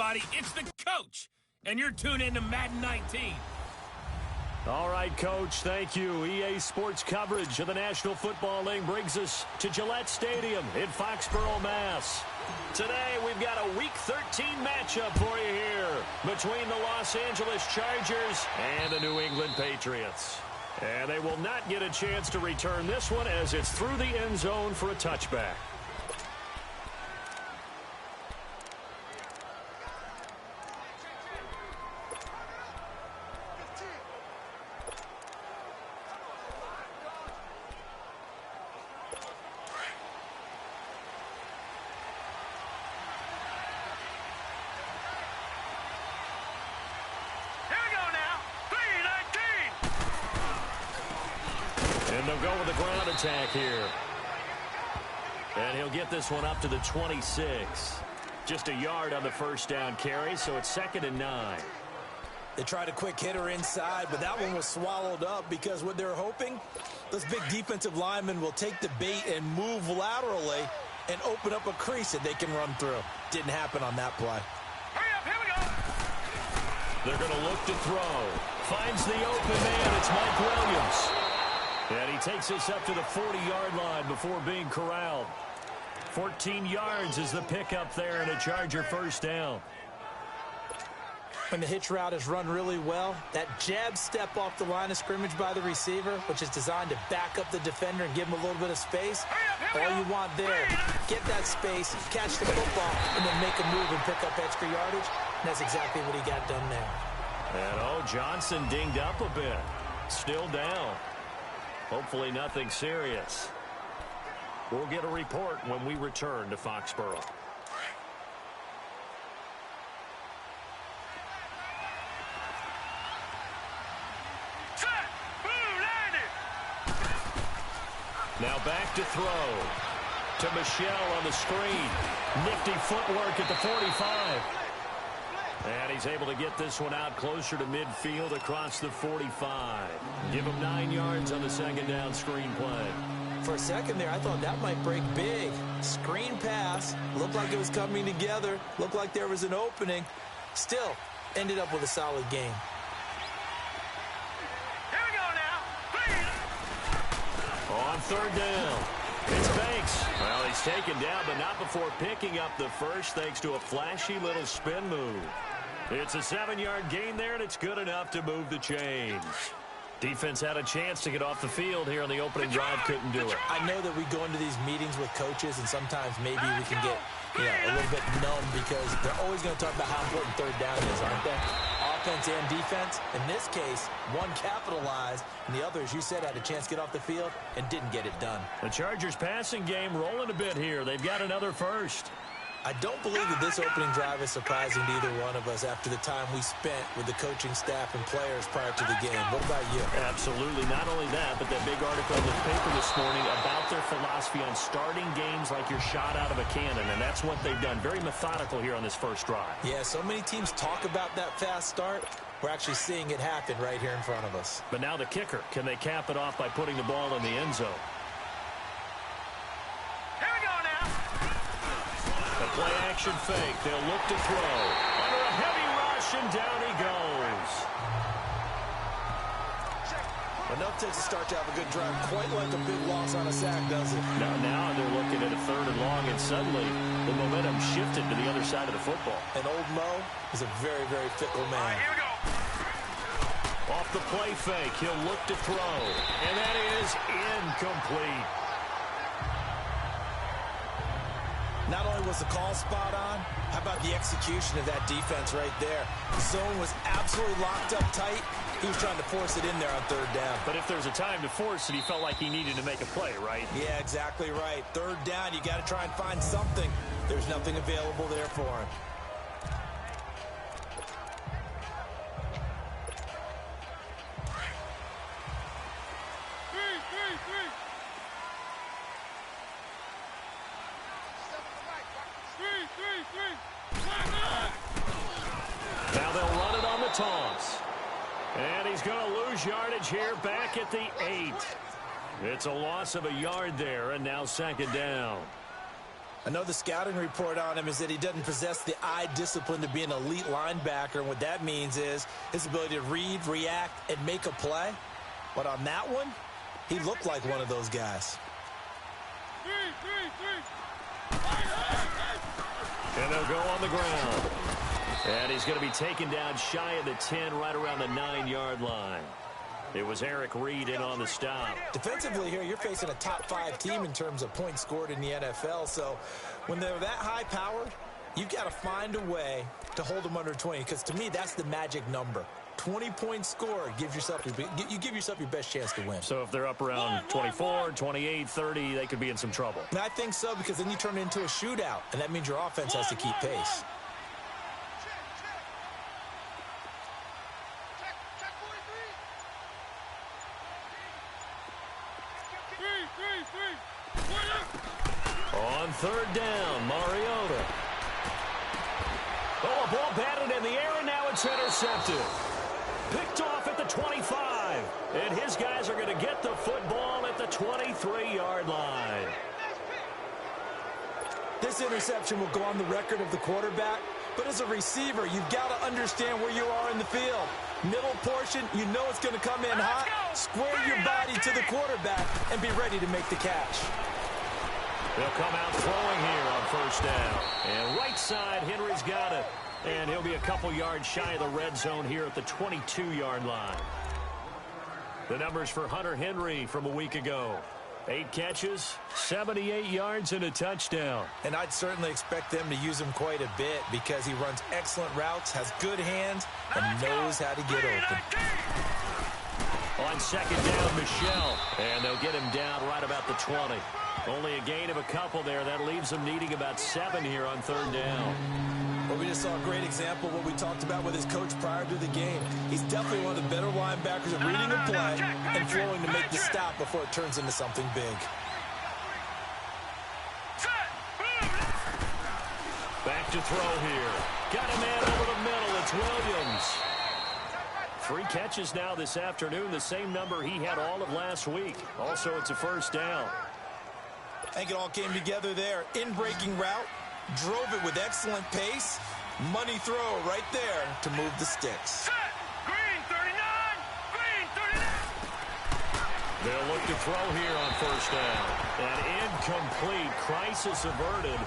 everybody. It's the coach, and you're tuned in to Madden 19. All right, Coach, thank you. EA Sports coverage of the National Football League brings us to Gillette Stadium in Foxborough, Mass. Today, we've got a Week 13 matchup for you here between the Los Angeles Chargers and the New England Patriots. And they will not get a chance to return this one as it's through the end zone for a touchback. And they'll go with the ground attack here. And he'll get this one up to the 26. Just a yard on the first down carry, so it's 2nd and 9. They tried a quick hitter inside, but that one was swallowed up because what they're hoping, those big defensive linemen will take the bait and move laterally and open up a crease that they can run through. Didn't happen on that play. Hurry up, here we go. They're going to look to throw. Finds the open man. It's Mike Williams. And he takes this up to the 40-yard line before being corralled. 14 yards is the pickup there and a Charger first down. When the hitch route is run really well, that jab step off the line of scrimmage by the receiver, which is designed to back up the defender and give him a little bit of space, all you want there, get that space, catch the football, and then make a move and pick up extra yardage. And that's exactly what he got done there. And, Johnson dinged up a bit. Still down. Hopefully nothing serious. We'll get a report when we return to Foxborough. Now back to throw. To Michelle on the screen. Nifty footwork at the 45. And he's able to get this one out closer to midfield across the 45. Give him 9 yards on the second down screen play. For a second there, I thought that might break big. Screen pass. Looked like it was coming together. Looked like there was an opening. Still, ended up with a solid game. Here we go now. On third down. It's Banks. Well, he's taken down, but not before picking up the first thanks to a flashy little spin move. It's a 7-yard gain there, and it's good enough to move the chains. Defense had a chance to get off the field here on the opening drive, couldn't do it. I know that we go into these meetings with coaches, and sometimes maybe we can get a little bit numb because they're always going to talk about how important third down is, aren't they? Offense and defense. In this case, one capitalized, and the other, as you said, had a chance to get off the field and didn't get it done. The Chargers passing game rolling a bit here. They've got another first. I don't believe that this opening drive is surprising to either one of us after the time we spent with the coaching staff and players prior to the game. What about you? Absolutely. Not only that, but that big article in the paper this morning about their philosophy on starting games like you're shot out of a cannon, and that's what they've done. Very methodical here on this first drive. Yeah, so many teams talk about that fast start. We're actually seeing it happen right here in front of us. But now the kicker. Can they cap it off by putting the ball in the end zone? Play action fake. They'll look to throw. Under a heavy rush, and down he goes. Enough takes a start to have a good drive. Quite like a big loss on a sack, does it? Now they're looking at a 3rd and long, and suddenly the momentum shifted to the other side of the football. And old Mo is a very, very fickle man. All right, here we go. Off the play fake, he'll look to throw. And that is incomplete. Not only was the call spot on, how about the execution of that defense right there? The zone was absolutely locked up tight. He was trying to force it in there on 3rd down. But if there's a time to force it, he felt like he needed to make a play, right? Yeah, exactly right. 3rd down, you got to try and find something. There's nothing available there for him. Now they'll run it on the toss. And he's going to lose yardage here back at the 8. It's a loss of a yard there, and now 2nd down. I know the scouting report on him is that he doesn't possess the eye discipline to be an elite linebacker. And what that means is his ability to read, react, and make a play. But on that one, he looked like one of those guys. And they'll go on the ground. And he's going to be taken down shy of the 10, right around the 9-yard line. It was Eric Reed in on the stop. Defensively here, you're facing a top-5 team in terms of points scored in the NFL. So when they're that high-powered, you've got to find a way to hold them under 20. Because to me, that's the magic number. 20 points scored gives yourself you give yourself your best chance to win. So if they're up around 24, 28, 30, they could be in some trouble. And I think so, because then you turn it into a shootout, and that means your offense has to keep pace. On third down, Mariota. Oh, a ball batted in the air, and now it's intercepted. Picked off at the 25. And his guys are going to get the football at the 23-yard line. This interception will go on the record of the quarterback, but as a receiver, you've got to understand where you are in the field. Middle portion, you know it's going to come in hot. Square your body to the quarterback and be ready to make the catch. They'll come out throwing here on first down. And right side, Henry's got it. And he'll be a couple yards shy of the red zone here at the 22-yard line. The numbers for Hunter Henry from a week ago. 8 catches, 78 yards, and a touchdown. And I'd certainly expect them to use him quite a bit because he runs excellent routes, has good hands, and knows how to get open. On second down, Michel. And they'll get him down right about the 20. Only a gain of a couple there. That leaves them needing about 7 here on third down. Well, we just saw a great example of what we talked about with his coach prior to the game. He's definitely one of the better linebackers at reading a play and flowing to make the stop before it turns into something big. Back to throw here. Got a man over the middle. It's Williams. 3 catches now this afternoon, the same number he had all of last week. Also, it's a first down. I think it all came together there. In-breaking route, drove it with excellent pace. Money throw right there to move the sticks. Green 39! Green 39! They'll look to throw here on first down. An incomplete, crisis averted.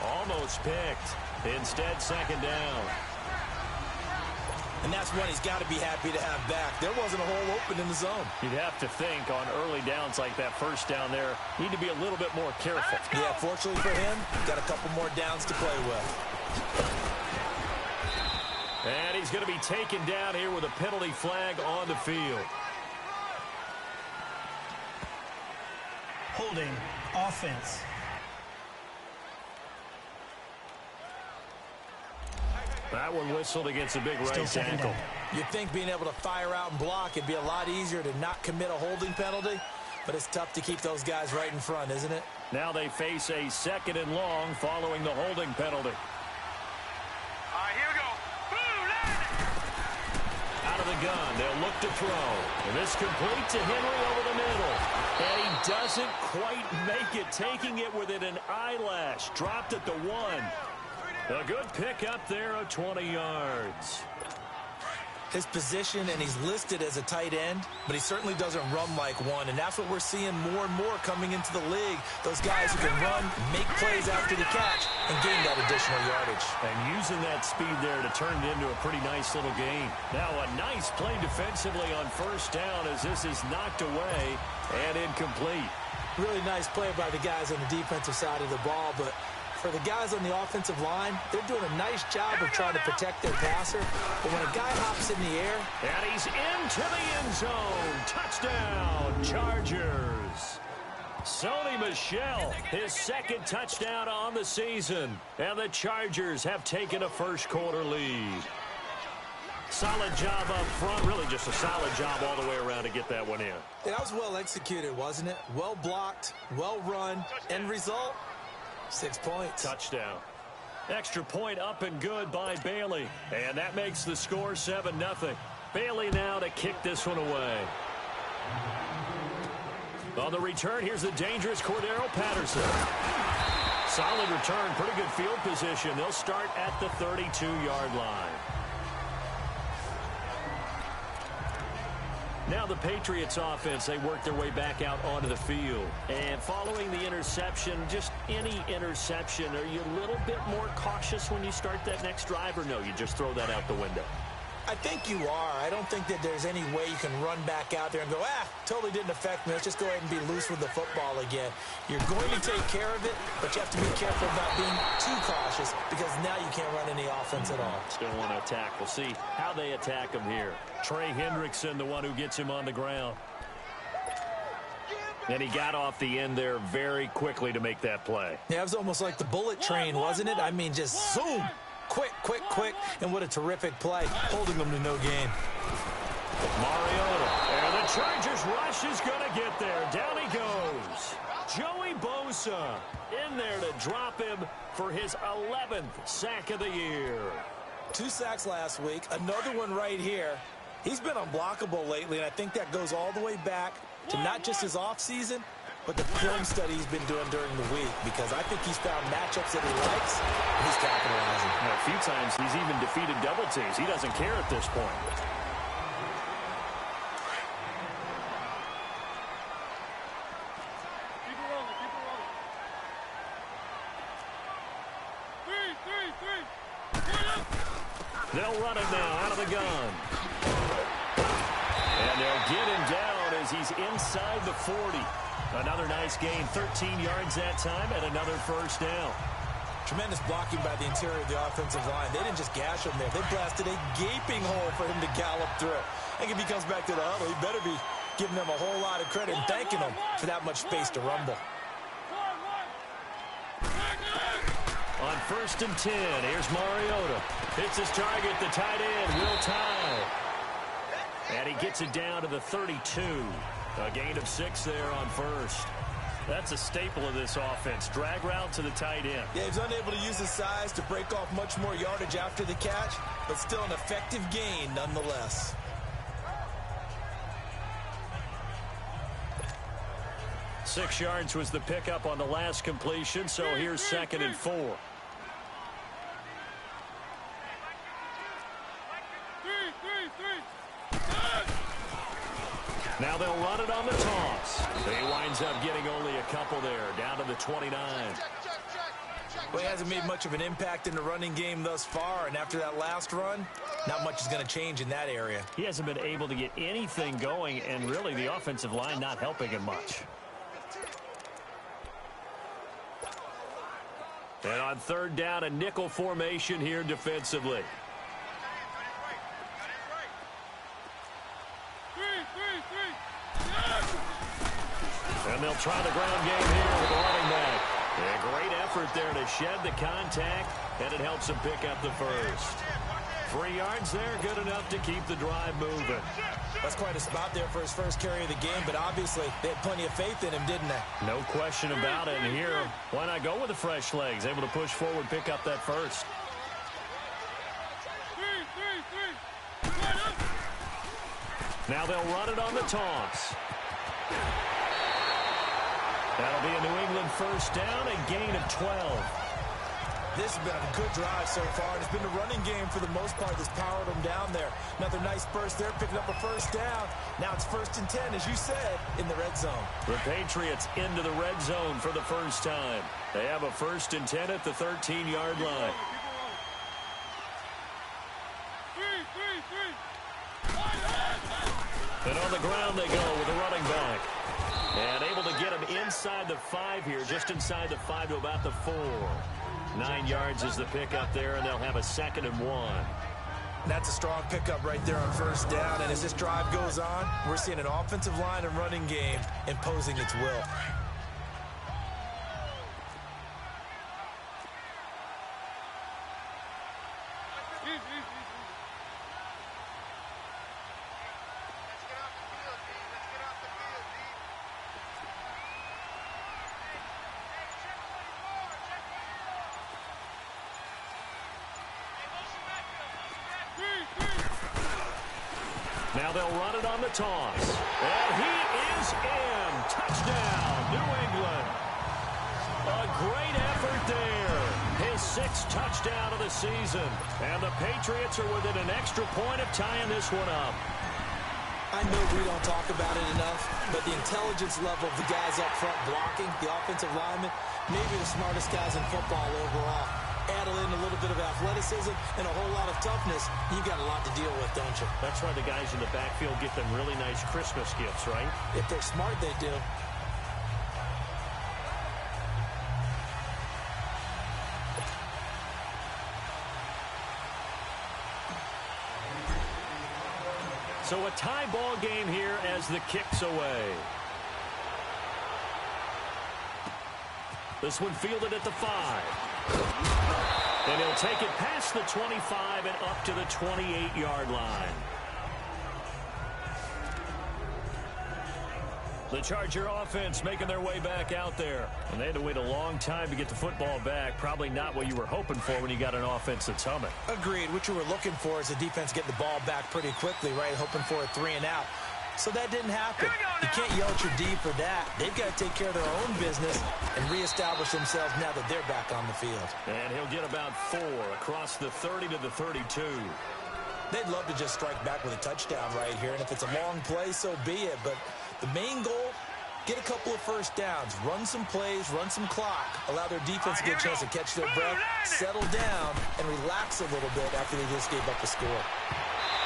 Almost picked. Instead, second down. And that's one he's got to be happy to have back. There wasn't a hole open in the zone. You'd have to think on early downs like that first down there, need to be a little bit more careful. Yeah, fortunately for him, got a couple more downs to play with. And he's going to be taken down here with a penalty flag on the field. Holding offense. That one whistled against a big right ankle. You'd think being able to fire out and block it'd be a lot easier to not commit a holding penalty, but it's tough to keep those guys right in front, isn't it? Now they face a 2nd and long following the holding penalty. All right, here we go. Out of the gun, they'll look to throw. And this complete to Henry over the middle. And he doesn't quite make it, taking it within an eyelash. Dropped at the 1. A good pick up there of 20 yards. His position, and he's listed as a tight end, but he certainly doesn't run like one, and that's what we're seeing more and more coming into the league. Those guys who can run, make plays after the catch, and gain that additional yardage. And using that speed there to turn it into a pretty nice little gain. Now a nice play defensively on first down as this is knocked away and incomplete. Really nice play by the guys on the defensive side of the ball, but for the guys on the offensive line, they're doing a nice job of trying to protect their passer. But when a guy hops in the air... And he's into the end zone. Touchdown, Chargers. Sony Michel, his 2nd touchdown on the season. And the Chargers have taken a first-quarter lead. Solid job up front. Really just a solid job all the way around to get that one in. Yeah, that was well executed, wasn't it? Well blocked, well run. End result... 6 points. Touchdown. Extra point up and good by Bailey. And that makes the score 7-0. Bailey now to kick this one away. On the return, here's the dangerous Cordero Patterson. Solid return, pretty good field position. They'll start at the 32-yard line. Now the Patriots offense, they work their way back out onto the field. And following the interception, just any interception, are you a little bit more cautious when you start that next drive, or no, you just throw that out the window? I think you are. I don't think that there's any way you can run back out there and go, totally didn't affect me. Let's just go ahead and be loose with the football again. You're going to take care of it, but you have to be careful about being too cautious because now you can't run any offense at all. Still want to attack. We'll see how they attack him here. Trey Hendrickson, the one who gets him on the ground. And he got off the end there very quickly to make that play. Yeah, it was almost like the bullet train, wasn't it? I mean, just zoom. Quick, quick, quick, and what a terrific play, holding them to no gain. Mariota, and the Chargers rush is going to get there. Down he goes. Joey Bosa in there to drop him for his 11th sack of the year. 2 sacks last week, another one right here. He's been unblockable lately, and I think that goes all the way back to not just his offseason, but the film study he's been doing during the week, because I think he's found matchups that he likes, and he's capitalizing. A few times he's even defeated double teams. He doesn't care at this point. Keep it rolling, keep it rolling. Three. They'll run it now out of the gun. And they'll get him down as he's inside the 40. Another nice gain, 13 yards that time, and another first down. Tremendous blocking by the interior of the offensive line. They didn't just gash him there. They blasted a gaping hole for him to gallop through. I think if he comes back to the huddle, he better be giving them a whole lot of credit and thanking them for that much space to rumble. On 1st and 10, here's Mariota. Hits his target, the tight end, Will Tye. And he gets it down to the 32. A gain of 6 there on first. That's a staple of this offense. Drag route to the tight end. Yeah, he's unable to use his size to break off much more yardage after the catch, but still an effective gain nonetheless. Six yards was the pickup on the last completion, so here's 2nd and 4. Now they'll run it on the toss. He winds up getting only a couple there, down to the 29. Well, he hasn't made much of an impact in the running game thus far, and after that last run, not much is going to change in that area. He hasn't been able to get anything going, and really the offensive line not helping him much. And on 3rd down, a nickel formation here defensively. And they'll try the ground game here with the running back. A great effort there to shed the contact, and it helps him pick up the first. 3 yards there, good enough to keep the drive moving. That's quite a spot there for his first carry of the game, but obviously they had plenty of faith in him, didn't they? No question about it. And here, why not go with the fresh legs? Able to push forward, pick up that first. Now they'll run it on the toss. That'll be a New England first down, a gain of 12. This has been a good drive so far. It's been the running game for the most part that's powered them down there. Another nice burst there, picking up a first down. Now it's 1st and 10, as you said, in the red zone. The Patriots into the red zone for the first time. They have a 1st and 10 at the 13-yard line. And on the ground they go with the running back. And able to get him inside the 5 here, just inside the 5 to about the 4. 9 yards is the pickup there, and they'll have a 2nd and 1. That's a strong pickup right there on first down, and as this drive goes on, we're seeing an offensive line and running game imposing its will. Now they'll run it on the toss. And he is in. Touchdown, New England. A great effort there. His 6th touchdown of the season. And the Patriots are within an extra point of tying this one up. I know we don't talk about it enough, but the intelligence level of the guys up front blocking, the offensive linemen, maybe the smartest guys in football overall. Add in a little bit of athleticism and a whole lot of toughness, you got a lot to deal with, don't you? That's why the guys in the backfield get them really nice Christmas gifts, right? If they're smart, they do. So a tie ball game here as the kick's away. This one fielded at the 5. And he'll take it past the 25 and up to the 28-yard line. The Charger offense making their way back out there. And they had to wait a long time to get the football back. Probably not what you were hoping for when you got an offense that's humming. Agreed. What you were looking for is the defense getting the ball back pretty quickly, right? Hoping for a 3 and out. So that didn't happen. You can't yell at your D for that. They've got to take care of their own business and reestablish themselves now that they're back on the field. And he'll get about 4 across the 30 to the 32. They'd love to just strike back with a touchdown right here, and if it's a long play, so be it. But the main goal, get a couple of first downs, run some plays, run some clock, allow their defense to get a chance to catch their breath, settle down, and relax a little bit after they just gave up a score.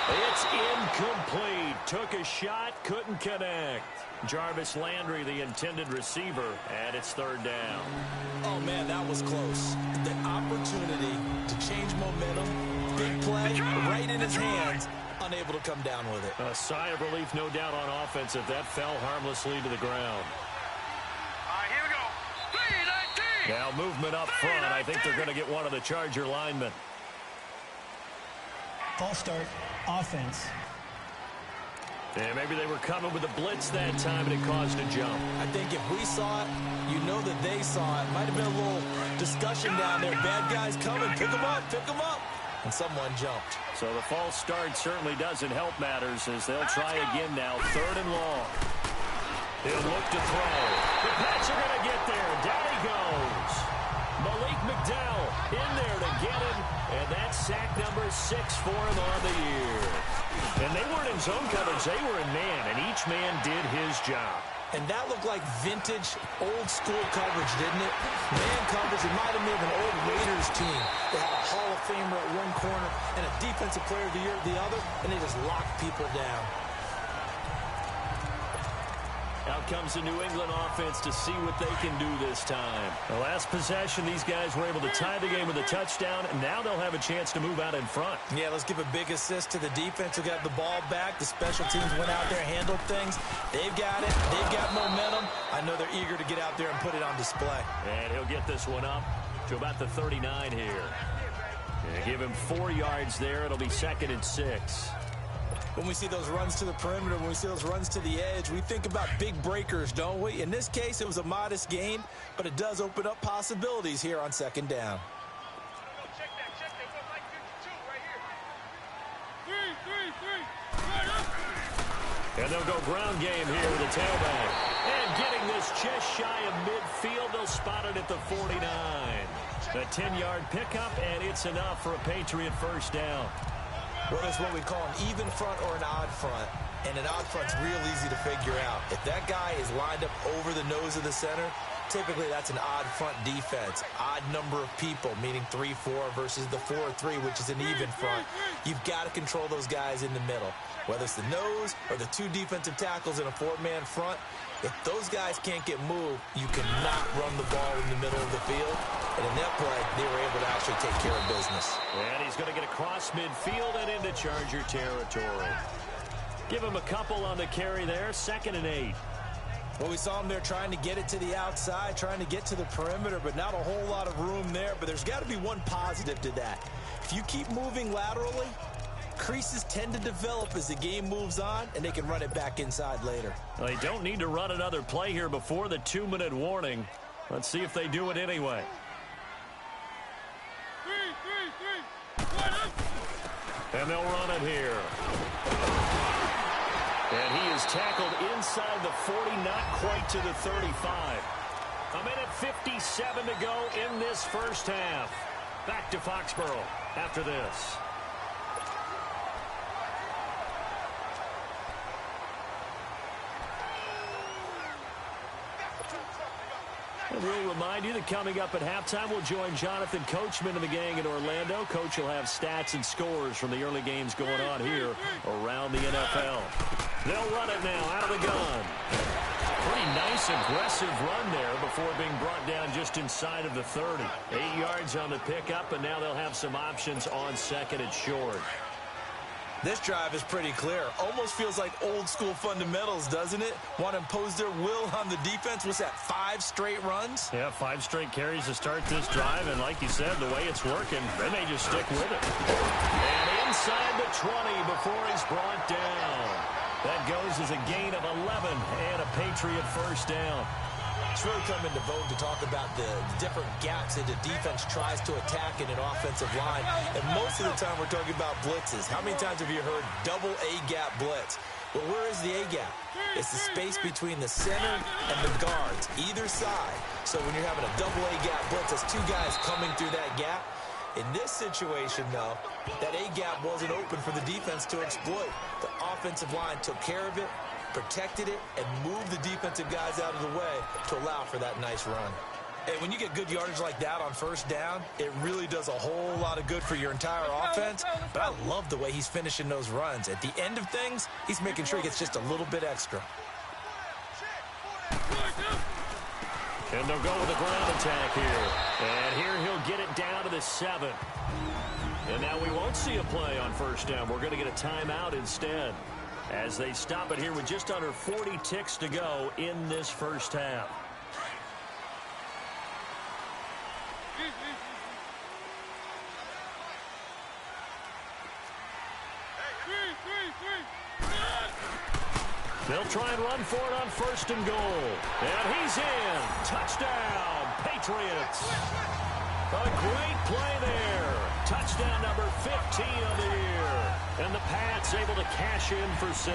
It's incomplete. Took a shot, couldn't connect. Jarvis Landry, the intended receiver, and it's 3rd down. Oh, man, that was close. The opportunity to change momentum, big play, right in his hands, unable to come down with it. A sigh of relief, no doubt, on offense if that fell harmlessly to the ground. Here we go. 3-19. Now movement up front. I think they're going to get one of the Charger linemen. False start, offense. Yeah, maybe they were coming with a blitz that time and it caused a jump. I think if we saw it, you know that they saw it. Might have been a little discussion down there. Bad guys coming. Pick them up. Pick them up. And someone jumped. So the false start certainly doesn't help matters as they'll try again now. 3rd and long. He'll look to throw. The Pats are going to get there. Down he goes. Malik McDowell in there to get him. And that's sack number 6 for him on the year. And they weren't in zone coverage. They were in man, and each man did his job. And that looked like vintage, old-school coverage, didn't it? Man coverage reminded me of an old Raiders team. They had a Hall of Famer at one corner and a Defensive Player of the Year at the other, and they just locked people down. Out comes the New England offense to see what they can do this time. The last possession, these guys were able to tie the game with a touchdown, and now they'll have a chance to move out in front. Yeah, let's give a big assist to the defense who got the ball back. The special teams went out there, handled things. They've got it. They've got momentum. I know they're eager to get out there and put it on display. And he'll get this one up to about the 39 here. Yeah, give him 4 yards there. It'll be 2nd and 6. When we see those runs to the perimeter, when we see those runs to the edge, we think about big breakers, don't we? In this case, it was a modest gain, but it does open up possibilities here on 2nd down. Check that. 152 right here. 3. And they'll go ground game here with the tailback. And getting this just shy of midfield, they'll spot it at the 49. A 10-yard pickup, and it's enough for a Patriot 1st down. Whether it's what we call an even front or an odd front, and an odd front's real easy to figure out. If that guy is lined up over the nose of the center, typically that's an odd front defense. Odd number of people, meaning 3-4 versus the 4-3, which is an even front. You've got to control those guys in the middle. Whether it's the nose or the 2 defensive tackles in a 4-man front, if those guys can't get moved, you cannot run the ball in the middle of the field. And in that play, they were able to actually take care of business. And he's going to get across midfield and into Charger territory. Give him a couple on the carry there. 2nd and 8. Well, we saw him there trying to get it to the outside, trying to get to the perimeter, but not a whole lot of room there. But there's got to be one positive to that. If you keep moving laterally, creases tend to develop as the game moves on, and they can run it back inside later. Well, they don't need to run another play here before the 2-minute warning. Let's see if they do it anyway. 3. And they'll run it here. And he is tackled inside the 40, not quite to the 35. A minute 57 to go in this first half. Back to Foxborough after this. And we'll remind you that coming up at halftime, we'll join Jonathan Coachman and the gang in Orlando. Coach will have stats and scores from the early games going on here around the NFL. They'll run it now out of the gun. Pretty nice, aggressive run there before being brought down just inside of the 30. 8 yards on the pickup, and now they'll have some options on second and short. This drive is pretty clear. Almost feels like old school fundamentals, doesn't it? Want to impose their will on the defense. What's that, 5 straight runs? Yeah, 5 straight carries to start this drive, and like you said, the way it's working, they may just stick with it. And inside the 20 before he's brought down. That goes as a gain of 11 and a Patriot first down. It's really come into vogue to talk about the different gaps that the defense tries to attack in an offensive line. And most of the time we're talking about blitzes. How many times have you heard double A-gap blitz? Well, where is the A-gap? It's the space between the center and the guards, either side. So when you're having a double A-gap blitz, that's 2 guys coming through that gap. In this situation, though, that A-gap wasn't open for the defense to exploit. The offensive line took care of it, protected it, and moved the defensive guys out of the way to allow for that nice run. And when you get good yardage like that on first down, it really does a whole lot of good for your entire offense. But I love the way he's finishing those runs. At the end of things, he's making sure he gets just a little bit extra. And they'll go with a ground attack here. And here he'll get it down to the 7. And now we won't see a play on first down. We're going to get a timeout instead, as they stop it here with just under 40 ticks to go in this first half. They'll try and run for it on first and goal. And he's in. Touchdown, Patriots. A great play there. Touchdown number 15 of the year. And the Pats able to cash in for 6.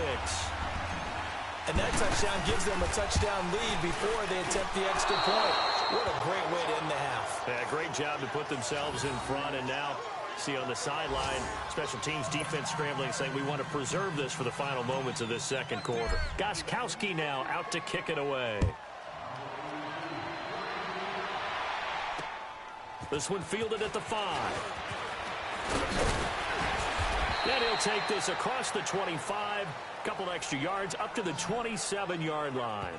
And that touchdown gives them a touchdown lead before they attempt the extra point. What a great way to end the half. Yeah, great job to put themselves in front. And now, see on the sideline, special teams defense scrambling, saying we want to preserve this for the final moments of this second quarter. Gostkowski now out to kick it away. This one fielded at the 5. Then he'll take this across the 25, couple extra yards up to the 27-yard line.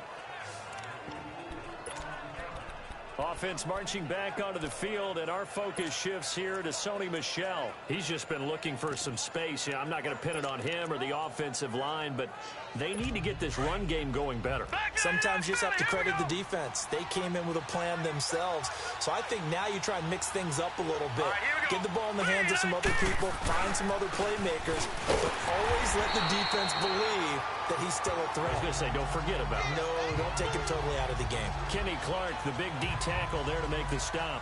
Offense marching back onto the field, and our focus shifts here to Sony Michel. He's just been looking for some space. Yeah, I'm not going to pin it on him or the offensive line, but they need to get this run game going better. Sometimes you just have to credit the defense. They came in with a plan themselves. So I think now you try and mix things up a little bit. Get the ball in the hands of some other people, find some other playmakers, but always let the defense believe that he's still a threat. I was going to say, don't forget about it. No, don't take him totally out of the game. Kenny Clark, the big D tackle there to make the stop.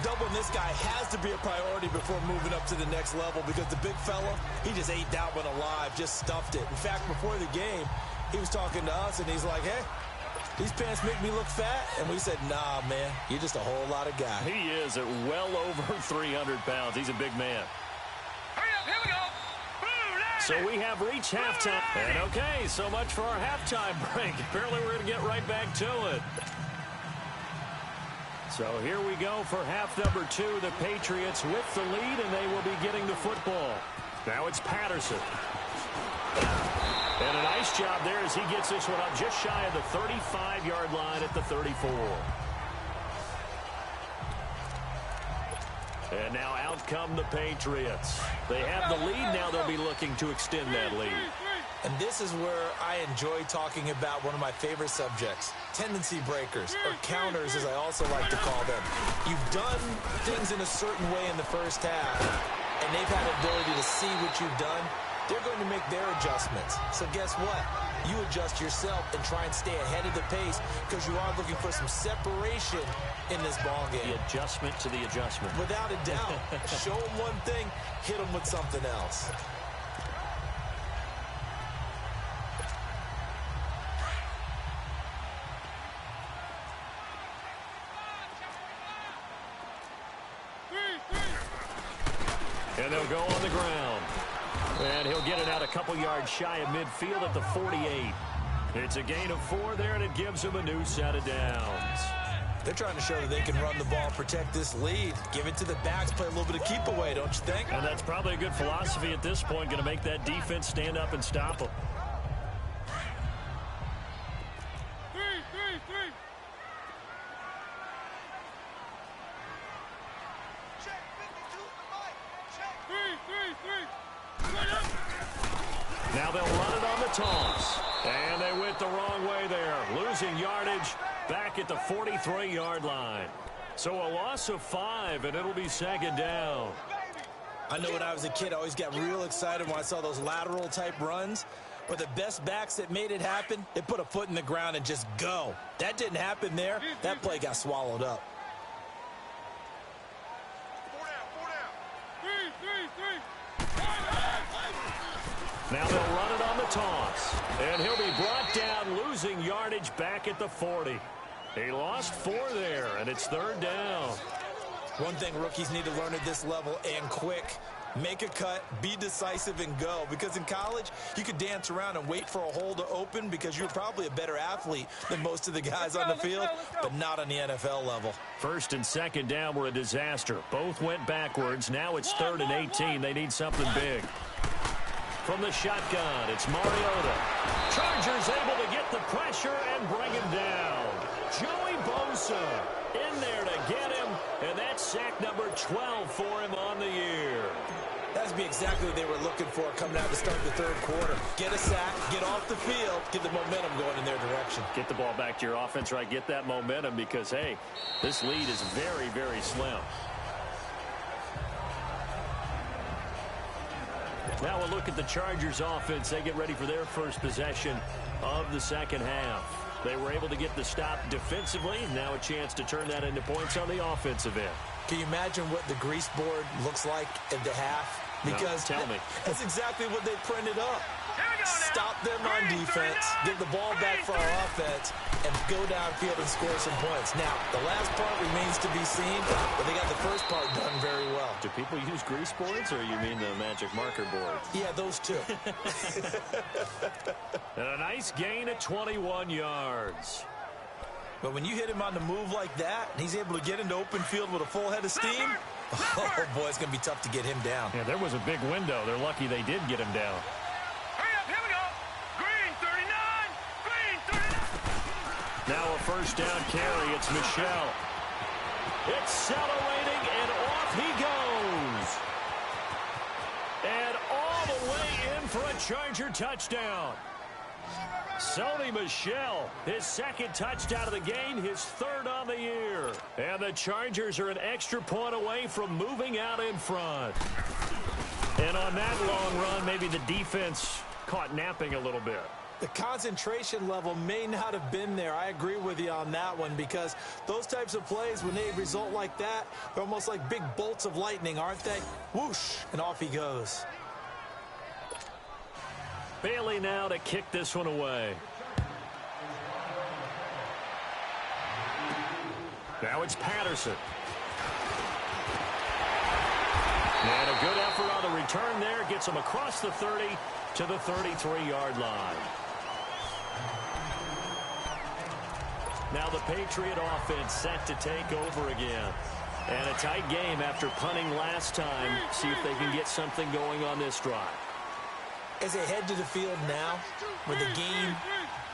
Doubling this guy has to be a priority before moving up to the next level, because the big fella, he just ate that one alive, just stuffed it. In fact, before the game, he was talking to us, and he's like, hey, these pants make me look fat. And we said, nah, man, you're just a whole lot of guy. He is at well over 300 pounds. He's a big man. Hurry up, here we go. So we have reached halftime. And okay, so much for our halftime break. Apparently we're going to get right back to it. So here we go for half number 2. The Patriots with the lead, and they will be getting the football. Now it's Patterson. And a nice job there as he gets this one up just shy of the 35-yard line at the 34. And now out come the Patriots. They have the lead. Now they'll be looking to extend that lead. And this is where I enjoy talking about one of my favorite subjects, tendency breakers, or counters as I also like to call them. You've done things in a certain way in the first half, and they've had the ability to see what you've done. They're going to make their adjustments. So guess what? You adjust yourself and try and stay ahead of the pace, because you are looking for some separation in this ball game. The adjustment to the adjustment. Without a doubt. Show them one thing, hit them with something else. And they'll go on the ground. And he'll get it out a couple yards shy of midfield at the 48. It's a gain of 4 there, and it gives him a new set of downs. They're trying to show that they can run the ball and protect this lead. Give it to the backs, play a little bit of keep away, don't you think? And that's probably a good philosophy at this point, going to make that defense stand up and stop them. Now they'll run it on the toss. And they went the wrong way there. Losing yardage back at the 43-yard line. So a loss of 5, and it'll be second down. I know when I was a kid, I always got real excited when I saw those lateral-type runs. But the best backs that made it happen, they put a foot in the ground and just go. That didn't happen there. That play got swallowed up. Now they'll run it on the toss. And he'll be brought down, losing yardage back at the 40. He lost 4 there, and it's third down. One thing rookies need to learn at this level, and quick, make a cut, be decisive, and go. Because in college, you could dance around and wait for a hole to open because you're probably a better athlete than most of the guys on the field, but not on the NFL level. First and second down were a disaster. Both went backwards. Now it's 3rd and 18. They need something big. From the shotgun, it's Mariota. Chargers able to get the pressure and bring him down. Joey Bosa in there to get him, and that's sack number 12 for him on the year. That's be exactly what they were looking for coming out to start the third quarter. Get a sack, get off the field, get the momentum going in their direction. Get the ball back to your offense, right? Get that momentum because, hey, this lead is very, very slim. Now we'll look at the Chargers offense. They get ready for their first possession of the second half. They were able to get the stop defensively. Now a chance to turn that into points on the offensive end. Can you imagine what the grease board looks like at the half? Because no, tell me. That's exactly what they printed up. Stop them on defense, get the ball back for our offense, and go downfield and score some points. Now, the last part remains to be seen, but they got the first part done very well. Do people use grease boards, or you mean the magic marker board? Yeah, those two. And a nice gain at 21 yards. But when you hit him on the move like that, and he's able to get into open field with a full head of steam, oh, boy, it's going to be tough to get him down. Yeah, there was a big window. They're lucky they did get him down. Here we go. Green 39. Green 39. Now a first down carry. It's Michel. Accelerating, and off he goes. And all the way in for a Charger touchdown. Sony Michel, his second touchdown of the game, his 3rd on the year. And the Chargers are an extra point away from moving out in front. And on that long run, maybe the defense caught napping a little bit. The concentration level may not have been there. I agree with you on that one because those types of plays, when they result like that, they're almost like big bolts of lightning, aren't they? Whoosh, and off he goes. Bailey now to kick this one away. Now it's Patterson. And a good effort on the return there. Gets him across the 30 to the 33-yard line. Now the Patriot offense set to take over again. And a tight game after punting last time. See if they can get something going on this drive. As they head to the field now, with the game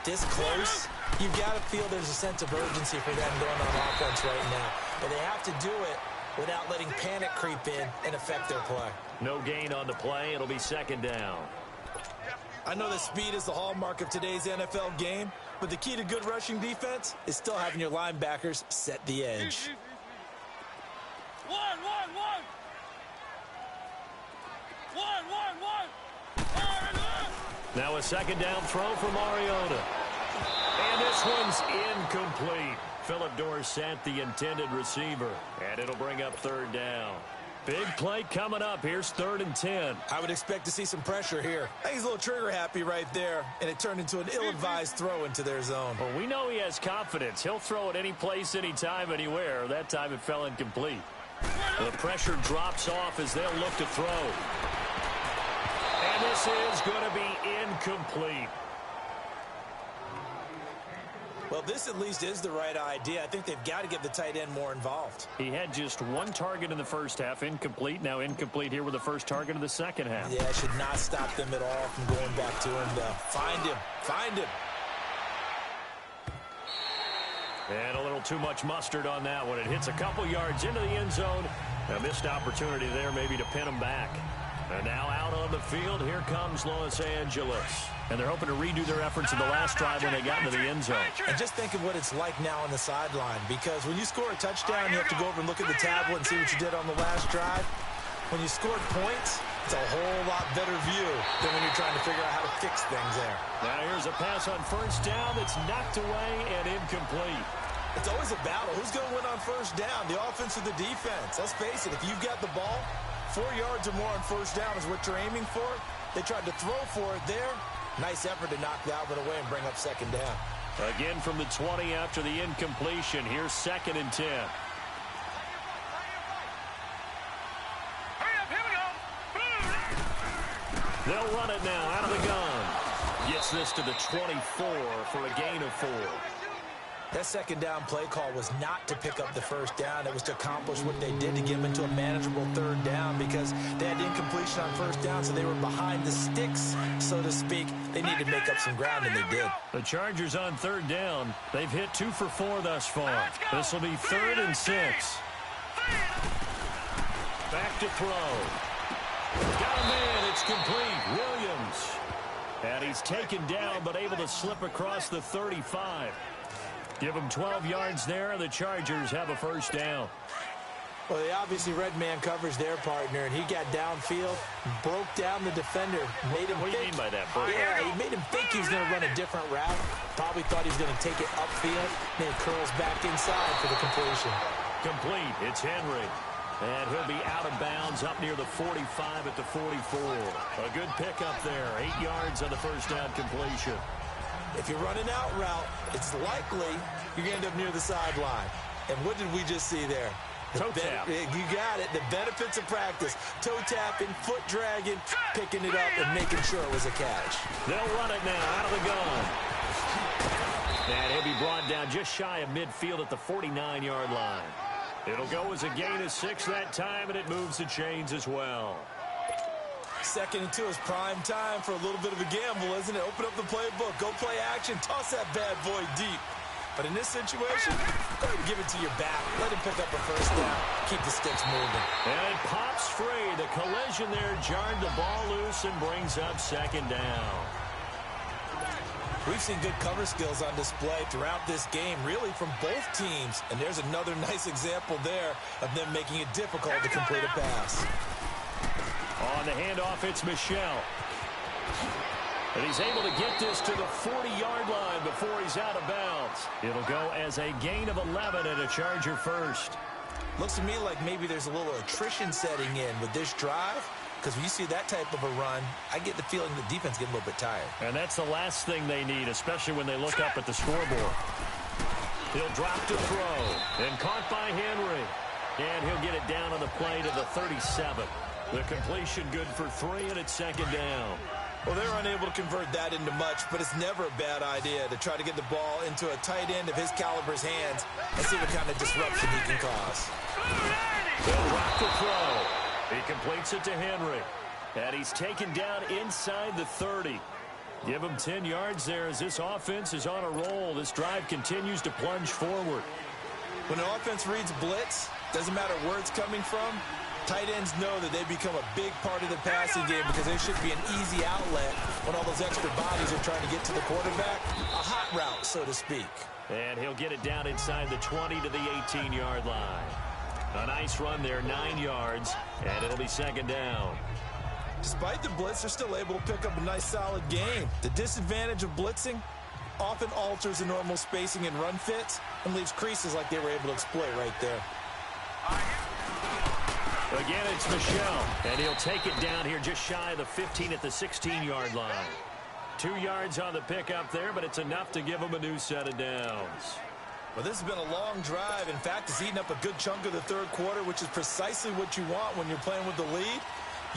this close, you've got to feel there's a sense of urgency for them going on offense right now. But they have to do it without letting panic creep in and affect their play. No gain on the play. It'll be second down. I know that speed is the hallmark of today's NFL game, but the key to good rushing defense is still having your linebackers set the edge. One. Now a second down throw for Mariota. And this one's incomplete. Philip Dorsett, the intended receiver. And it'll bring up 3rd down. Big play coming up. Here's 3rd and 10. I would expect to see some pressure here. I think he's a little trigger happy right there, and it turned into an ill-advised throw into their zone. Well, we know he has confidence. He'll throw it any place, anytime, anywhere. That time it fell incomplete. The pressure drops off as they'll look to throw. And this is going to be incomplete. Well, this at least is the right idea. I think they've got to get the tight end more involved. He had just one target in the first half, incomplete. Now incomplete here with the first target of the second half. Yeah, it should not stop them at all from going back to him, though. Find him. And a little too much mustard on that one. It hits a couple yards into the end zone. A missed opportunity there maybe to pin him back. And now out on the field, here comes Los Angeles. And they're hoping to redo their efforts in the last drive when they got into the end zone. And just think of what it's like now on the sideline, because when you score a touchdown, you have to go over and look at the tablet and see what you did on the last drive. When you scored points, it's a whole lot better view than when you're trying to figure out how to fix things there. Now here's a pass on first down that's knocked away and incomplete. It's always a battle. Who's going to win on first down, the offense or the defense? Let's face it, if you've got the ball, 4 yards or more on first down is what you're aiming for. They tried to throw for it there. Nice effort to knock that one away and bring up second down. Again from the 20 after the incompletion. Here's 2nd and 10. They'll run it now out of the gun. Gets this to the 24 for a gain of 4. That second down play call was not to pick up the first down. It was to accomplish what they did to get them into a manageable third down, because they had incompletion on first down, so they were behind the sticks, so to speak. They needed to make up some ground, and they did. The Chargers on third down. They've hit 2 for 4 thus far. This will be 3rd and 6. Back to throw. Got a man. It's complete. Williams. And he's taken down, but able to slip across the 35. Give them 12 yards there. The Chargers have a first down. Well, they obviously red man covers their partner, and he got downfield, broke down the defender, made him What do you mean by that, Bert? Yeah, he made him think he was going to run a different route. Probably thought he was going to take it upfield. Then he curls back inside for the completion. Complete. It's Henry. And he'll be out of bounds up near the 45 at the 44. A good pickup there. 8 yards on the first down completion. If you're running out route, it's likely you're going to end up near the sideline. And what did we just see there? Toe tap. You got it. The benefits of practice. Toe tapping, foot dragging, picking it up, and making sure it was a catch. They'll run it now out of the gun. And he'll be brought down just shy of midfield at the 49-yard line. It'll go as a gain of 6 that time, and it moves the chains as well. 2nd and 2 is prime time for a little bit of a gamble, isn't it? Open up the playbook, go play action, toss that bad boy deep. But in this situation, go ahead and give it to your back. Let him pick up a first down. Keep the sticks moving. And it pops free. The collision there jarred the ball loose and brings up 2nd down. We've seen good cover skills on display throughout this game, really from both teams. And there's another nice example there of them making it difficult to complete a pass. On the handoff, it's Michel. And he's able to get this to the 40-yard line before he's out of bounds. It'll go as a gain of 11 and a Charger first. Looks to me like maybe there's a little attrition setting in with this drive, because when you see that type of a run, I get the feeling the defense getting a little bit tired. And that's the last thing they need, especially when they look up at the scoreboard. He'll drop to throw. And caught by Henry. And he'll get it down on the play to the 37. The completion good for 3, and it's 2nd down. Well, they're unable to convert that into much, but it's never a bad idea to try to get the ball into a tight end of his caliber's hands and see what kind of disruption he can cause. They'll drop the throw. He completes it to Henry. And he's taken down inside the 30. Give him 10 yards there as this offense is on a roll. This drive continues to plunge forward. When an offense reads blitz, doesn't matter where it's coming from, tight ends know that they become a big part of the passing game, because there should be an easy outlet when all those extra bodies are trying to get to the quarterback. A hot route, so to speak. And he'll get it down inside the 20 to the 18-yard line. A nice run there, 9 yards, and it'll be 2nd down. Despite the blitz, they're still able to pick up a nice, solid gain. The disadvantage of blitzing often alters the normal spacing and run fits and leaves creases like they were able to exploit right there. Again, it's Michel, and he'll take it down here just shy of the 15 at the 16-yard line. 2 yards on the pickup there, but it's enough to give him a new set of downs. Well, this has been a long drive. In fact, it's eaten up a good chunk of the third quarter, which is precisely what you want when you're playing with the lead.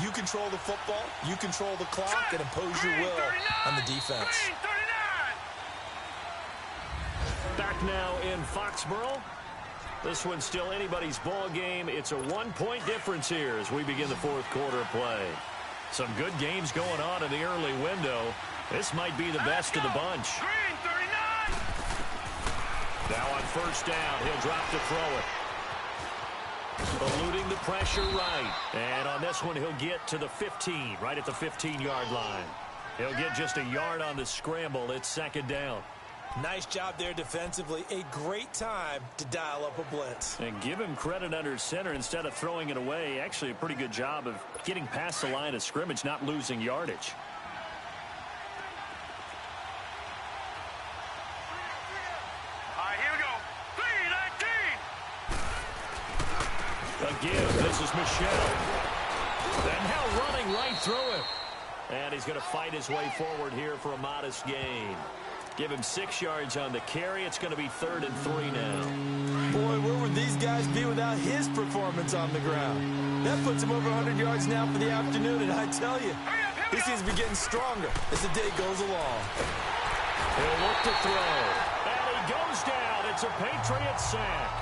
You control the football, you control the clock, and impose your will on the defense. Back now in Foxborough. This one's still anybody's ball game. It's a 1-point difference here as we begin the fourth quarter of play. Some good games going on in the early window. This might be the best of the bunch. Now on first down, he'll drop to throw it. Eluding the pressure right. And on this one, he'll get to the 15, right at the 15-yard line. He'll get just a yard on the scramble. It's second down. Nice job there defensively. A great time to dial up a blitz. And give him credit under center instead of throwing it away. Actually, a pretty good job of getting past the line of scrimmage, not losing yardage. Again, this is Michelle. And now running right through him. And he's going to fight his way forward here for a modest gain. Give him 6 yards on the carry. It's going to be 3rd and 3 now. Boy, where would these guys be without his performance on the ground? That puts him over 100 yards now for the afternoon, and I tell you, he seems to be getting stronger as the day goes along. He'll look to throw. And he goes down. It's a Patriot sack.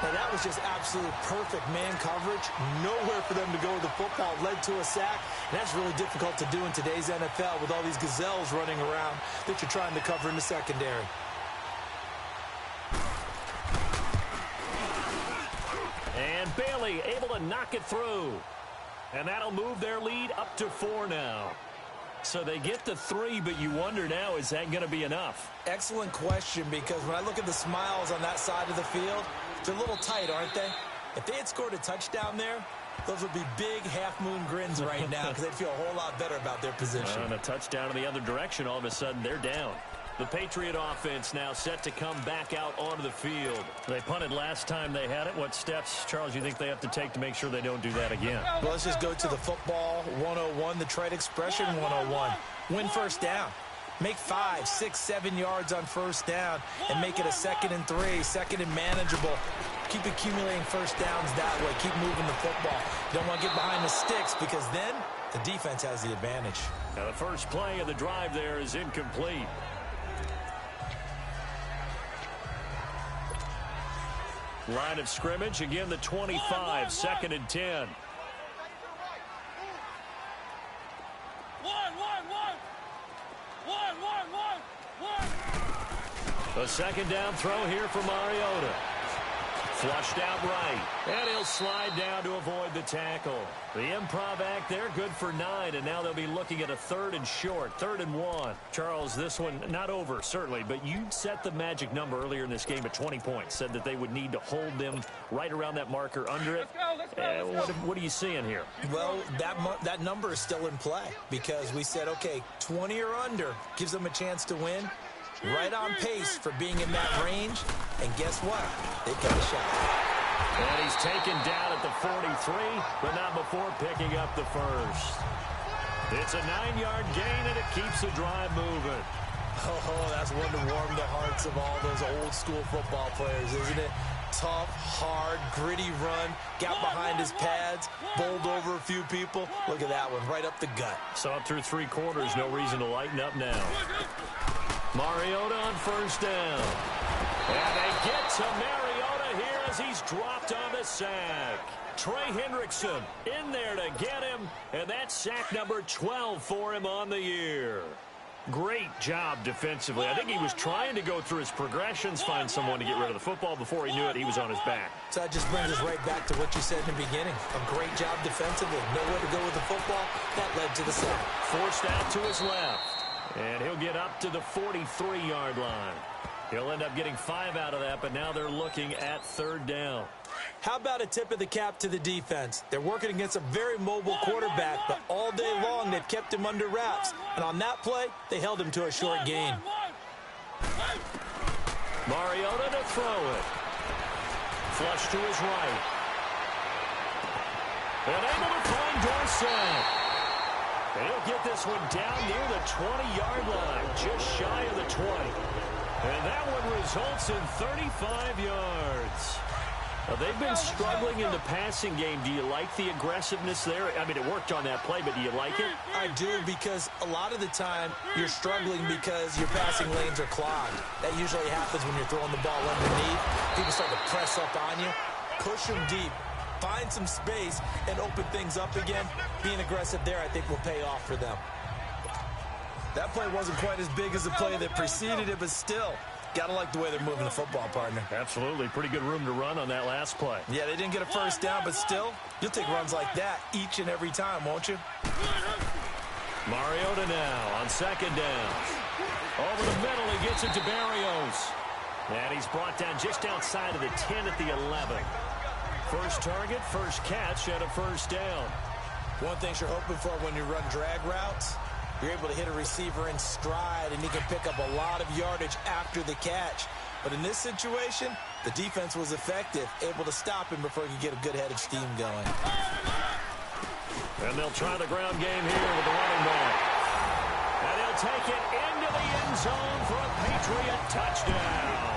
Now, that was just absolute perfect man coverage. Nowhere for them to go with the football. Led to a sack. And that's really difficult to do in today's NFL with all these gazelles running around that you're trying to cover in the secondary. And Bailey able to knock it through. And that'll move their lead up to 4 now. So they get to 3, but you wonder now, is that going to be enough? Excellent question, because when I look at the smiles on that side of the field, they're a little tight, aren't they? If they had scored a touchdown there, those would be big half-moon grins right now because they'd feel a whole lot better about their position. And a touchdown in the other direction, all of a sudden they're down. The Patriot offense now set to come back out onto the field. They punted last time they had it. What steps, Charles, you think they have to take to make sure they don't do that again? Well, let's just go to the football 101, the trade expression 101. Win first down. Make 5, 6, 7 yards on first down and make it a 2nd and 3, 2nd and manageable. Keep accumulating first downs that way. Keep moving the football. You don't want to get behind the sticks because then the defense has the advantage. Now the first play of the drive there is incomplete. Line of scrimmage, again the 25, 2nd and 10. A second down throw here for Mariota. Flushed out right. And he'll slide down to avoid the tackle. The improv act there, good for 9, and now they'll be looking at a 3rd and short, 3rd and 1. Charles, this one not over, certainly, but you set the magic number earlier in this game at 20 points. Said that they would need to hold them right around that marker under it. What are you seeing here? Well, that number is still in play because we said, okay, 20 or under gives them a chance to win. Right on pace for being in that range. And guess what? They've got a shot. And he's taken down at the 43, but not before picking up the first. It's a 9-yard gain, and it keeps the drive moving. Oh, that's one to warm the hearts of all those old-school football players, isn't it? Tough, hard, gritty run, got behind his pads, bowled over a few people. Look at that one, right up the gut. Saw it through 3 quarters, no reason to lighten up now. Mariota on first down. And they get to Mariota here as he's dropped on the sack. Trey Hendrickson in there to get him, and that's sack number 12 for him on the year. Great job defensively. I think he was trying to go through his progressions, find someone to get rid of the football. Before he knew it, he was on his back. So that just brings us right back to what you said in the beginning. A great job defensively. Nowhere to go with the football. That led to the sack. Forced out to his left. And he'll get up to the 43-yard line. He'll end up getting 5 out of that, but now they're looking at 3rd down. How about a tip of the cap to the defense? They're working against a very mobile quarterback, but all day long they've kept him under wraps. And on that play, they held him to a short gain. Mariota to throw it. Flush to his right. And able to find Dorsett. And he'll get this one down near the 20-yard line, just shy of the 20. And that one results in 35 yards. Now, they've been struggling in the passing game. Do you like the aggressiveness there? I mean, it worked on that play, but do you like it? I do, because a lot of the time you're struggling because your passing lanes are clogged. That usually happens when you're throwing the ball underneath. People start to press up on you. Push them deep. Find some space and open things up again. Being aggressive there, I think, will pay off for them. That play wasn't quite as big as the play that preceded it, but still, gotta like the way they're moving the football, partner. Absolutely. Pretty good room to run on that last play. Yeah, they didn't get a first down, but still, you'll take runs like that each and every time, won't you? Mariota now on second down. Over the middle, he gets it to Barrios. And he's brought down just outside of the 10 at the 11. First target, first catch, and a first down. One thing you're hoping for when you run drag routes, you're able to hit a receiver in stride, and he can pick up a lot of yardage after the catch. But in this situation, the defense was effective, able to stop him before he could get a good head of steam going. And they'll try the ground game here with the running back. And he'll take it into the end zone for a Patriot touchdown.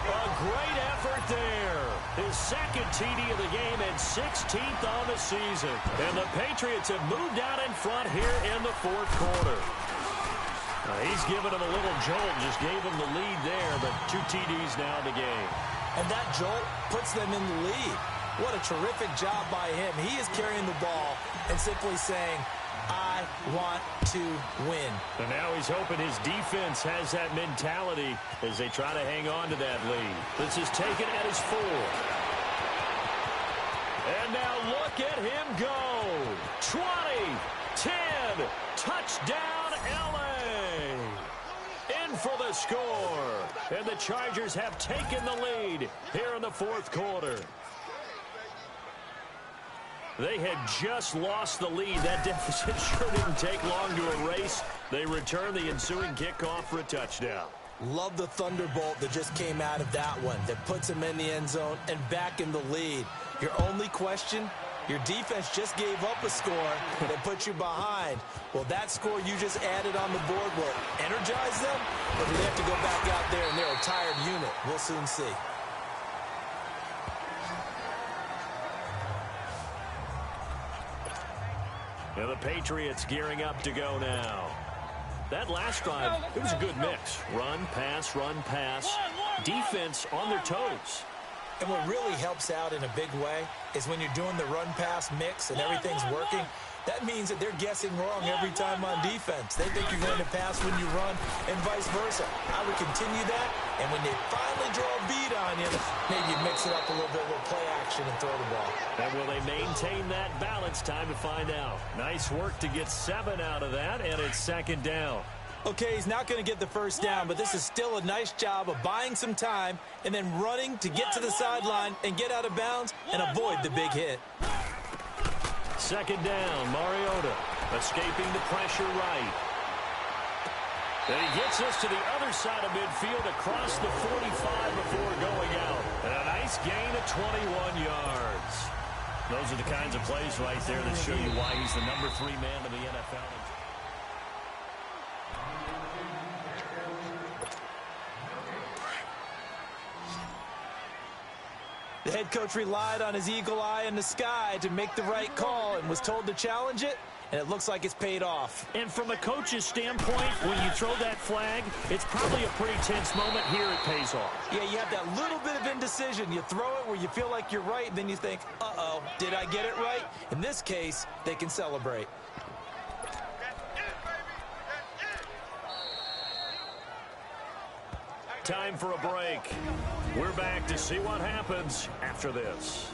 A great effort there. His second TD of the game and 16th on the season. And the Patriots have moved out in front here in the fourth quarter. He's given him a little jolt, just gave him the lead there, but 2 TDs now in the game. And that jolt puts them in the lead. What a terrific job by him. He is carrying the ball and simply saying, I want to win. And now he's hoping his defense has that mentality as they try to hang on to that lead. This is taken at his 4. And now look at him go. 20, 10, touchdown LA. In for the score. And the Chargers have taken the lead here in the fourth quarter. They had just lost the lead. That deficit sure didn't take long to erase. They return the ensuing kickoff for a touchdown. Love the thunderbolt that just came out of that one that puts them in the end zone and back in the lead. Your only question, your defense just gave up a score that put you behind. Well, that score you just added on the board will energize them, or do they have to go back out there and they're a tired unit? We'll soon see. And the Patriots gearing up to go now. That last drive, it was a good mix. Run, pass, defense on their toes. And what really helps out in a big way is when you're doing the run-pass mix and everything's working, that means that they're guessing wrong every time on defense. They think you're going to pass when you run and vice versa. I would continue that, and when they finally draw a beat on you, maybe mix it up a little bit with play action and throw the ball. And will they maintain that balance? Time to find out. Nice work to get 7 out of that, and it's second down. Okay, he's not going to get the first down, but this is still a nice job of buying some time and then running to get to the sideline and get out of bounds and avoid the big hit. Second down, Mariota escaping the pressure right. And he gets us to the other side of midfield across the 45 before going out. And a nice gain of 21 yards. Those are the kinds of plays right there that show you why he's the number 3 man in the NFL. The head coach relied on his eagle eye in the sky to make the right call and was told to challenge it, and it looks like it's paid off. And from a coach's standpoint, when you throw that flag, it's probably a pretty tense moment. Here it pays off. Yeah, you have that little bit of indecision. You throw it where you feel like you're right, and then you think, uh-oh, did I get it right? In this case, they can celebrate. Time for a break. We're back to see what happens after this.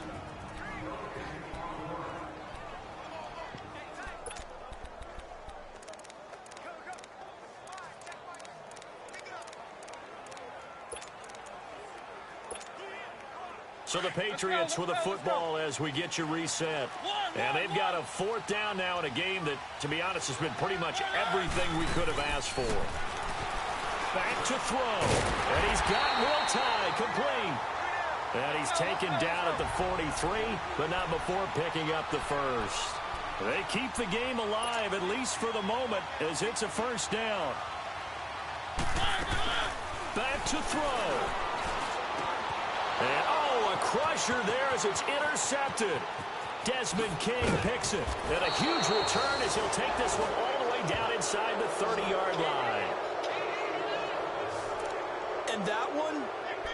So the Patriots with a football as we get you reset. And they've got a 4th down now in a game that, to be honest, has been pretty much everything we could have asked for. Back to throw. And he's got Will Tye complete. And he's taken down at the 43, but not before picking up the first. They keep the game alive, at least for the moment, as it's a first down. Back to throw. And, oh, a crusher there as it's intercepted. Desmond King picks it. And a huge return as he'll take this one all the way down inside the 30-yard line. And that one,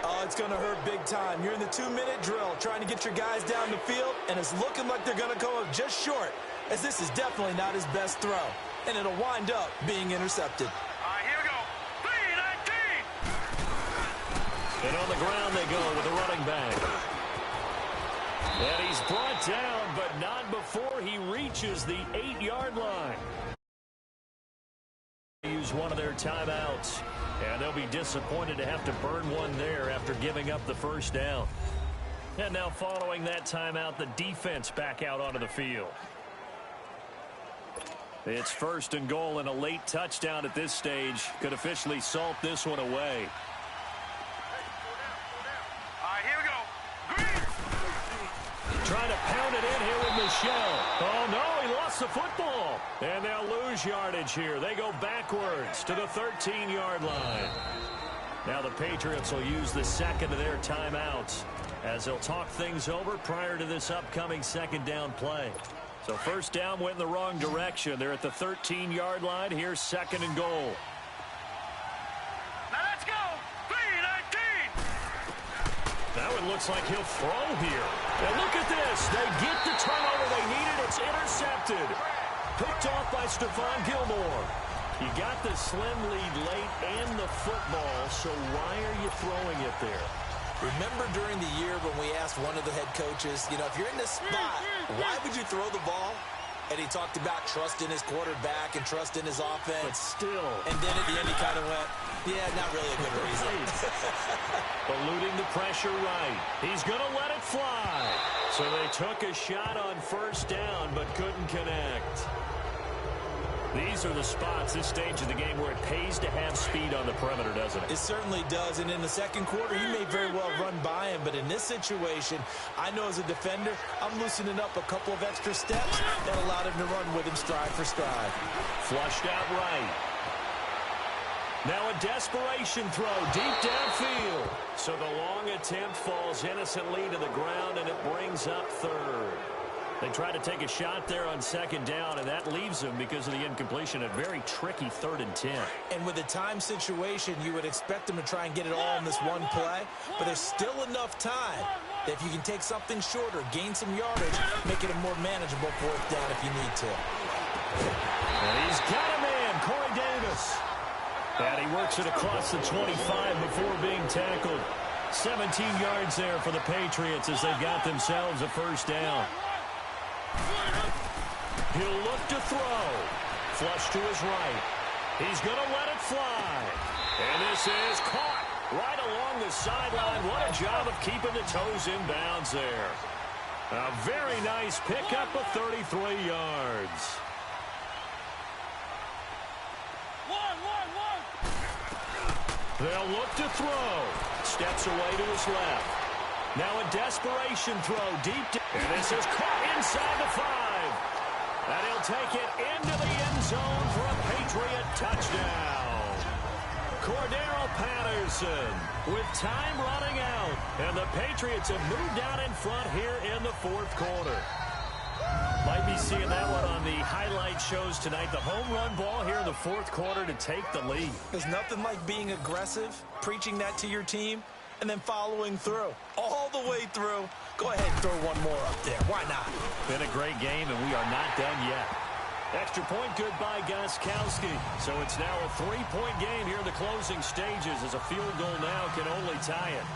oh, it's going to hurt big time. You're in the 2-minute drill trying to get your guys down the field, and it's looking like they're going to go up just short, as this is definitely not his best throw. And it'll wind up being intercepted. Here we go. 3-19. And on the ground they go with the running back. And he's brought down, but not before he reaches the 8-yard line. Use one of their timeouts, and they'll be disappointed to have to burn one there after giving up the first down. And now following that timeout, the defense back out onto the field. It's 1st and goal, and a late touchdown at this stage could officially salt this one away. Here we go. Green. Trying to pound it in here with Michelle. Oh, no, he lost the football. And they'll lose yardage here. They go backwards to the 13-yard line. Now the Patriots will use the second of their timeouts as they'll talk things over prior to this upcoming second down play. So first down went in the wrong direction. They're at the 13-yard line. Here's 2nd and goal. Now let's go. 3-19. Now it looks like he'll throw here. And look at this. They get the turnover they needed. It's intercepted. Picked off by Stephon Gilmore. You got the slim lead late and the football, so why are you throwing it there? Remember during the year when we asked one of the head coaches, you know, if you're in this spot, why would you throw the ball? And he talked about trust in his quarterback and trust in his offense. But still. And then at the end he kind of went, yeah, not really a good reason. Eluding the pressure right. He's going to let it fly. So they took a shot on first down but couldn't connect. These are the spots, this stage of the game, where it pays to have speed on the perimeter, doesn't it? It certainly does, and in the second quarter, you may very well run by him, but in this situation, I know as a defender, I'm loosening up a couple of extra steps that allowed him to run with him stride for stride. Flushed out right. Now a desperation throw deep downfield. So the long attempt falls innocently to the ground, and it brings up 3rd. They try to take a shot there on 2nd down, and that leaves them, because of the incompletion, a very tricky 3rd and 10. And with a time situation, you would expect them to try and get it all in this one play, but there's still enough time that if you can take something shorter, gain some yardage, make it a more manageable 4th down if you need to. And he's got a man, Corey Davis. And he works it across the 25 before being tackled. 17 yards there for the Patriots as they've got themselves a first down. He'll look to throw. Flush to his right. He's going to let it fly. And this is caught right along the sideline. What a job of keeping the toes in bounds there. A very nice pickup of 33 yards. They'll look to throw. Steps away to his left. Now a desperation throw deep. And this is caught inside the 5. And he'll take it into the end zone for a Patriot touchdown. Cordero Patterson with time running out. And the Patriots have moved out in front here in the 4th quarter. Might be seeing that one on the highlight shows tonight. The home run ball here in the 4th quarter to take the lead. There's nothing like being aggressive, preaching that to your team, and then following through. All the way through. Go ahead and throw one more up there. Why not? Been a great game, and we are not done yet. Extra point good by Gostkowski. So it's now a 3-point game here in the closing stages, as a field goal now can only tie it.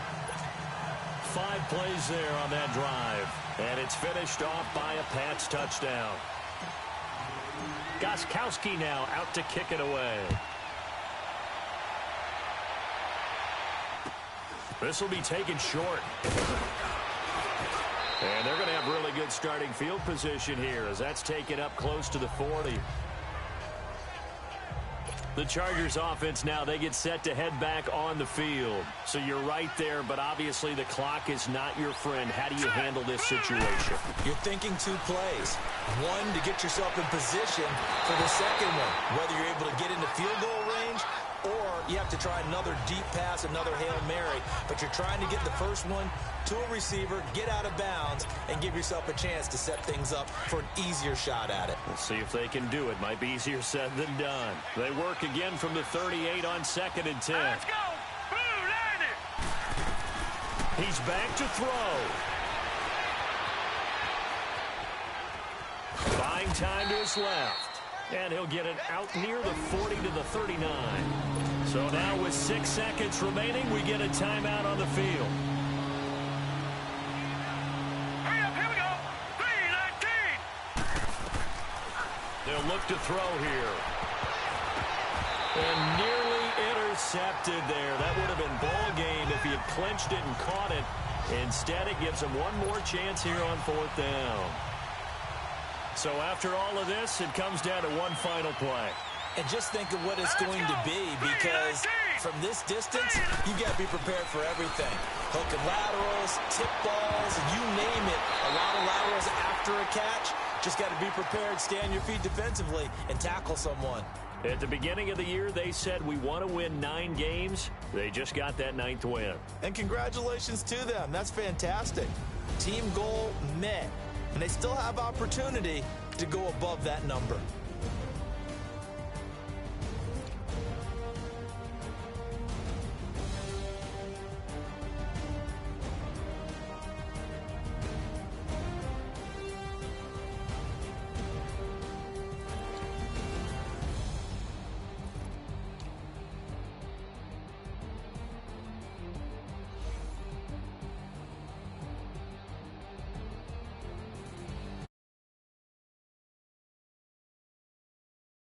5 plays there on that drive. And it's finished off by a Pats touchdown. Gostkowski now out to kick it away. This will be taken short. And they're going to have really good starting field position here, as that's taken up close to the 40. The Chargers offense now, they get set to head back on the field. So you're right there, but obviously the clock is not your friend. How do you handle this situation? You're thinking 2 plays. One, to get yourself in position for the second one, whether you're able to get into field goal range or you have to try another deep pass, another Hail Mary, but you're trying to get the first one to a receiver, get out of bounds, and give yourself a chance to set things up for an easier shot at it. We'll see if they can do it. Might be easier said than done. They work again from the 38 on 2nd and 10. Let's go! Blue, line it! He's back to throw. Buying time to his left. And he'll get it out near the 40 to the 39. So now with 6 seconds remaining, we get a timeout on the field. Hurry up, here we go! 3:19! They'll look to throw here. And nearly intercepted there. That would have been ball game if he had clinched it and caught it. Instead, it gives him one more chance here on 4th down. So after all of this, it comes down to one final play. And just think of what it's going to be, because from this distance, you got to be prepared for everything. Hook and laterals, tip balls, you name it. A lot of laterals after a catch. Just got to be prepared, stay on your feet defensively, and tackle someone. At the beginning of the year, they said we want to win 9 games. They just got that 9th win. And congratulations to them. That's fantastic. Team goal met. And they still have opportunity to go above that number.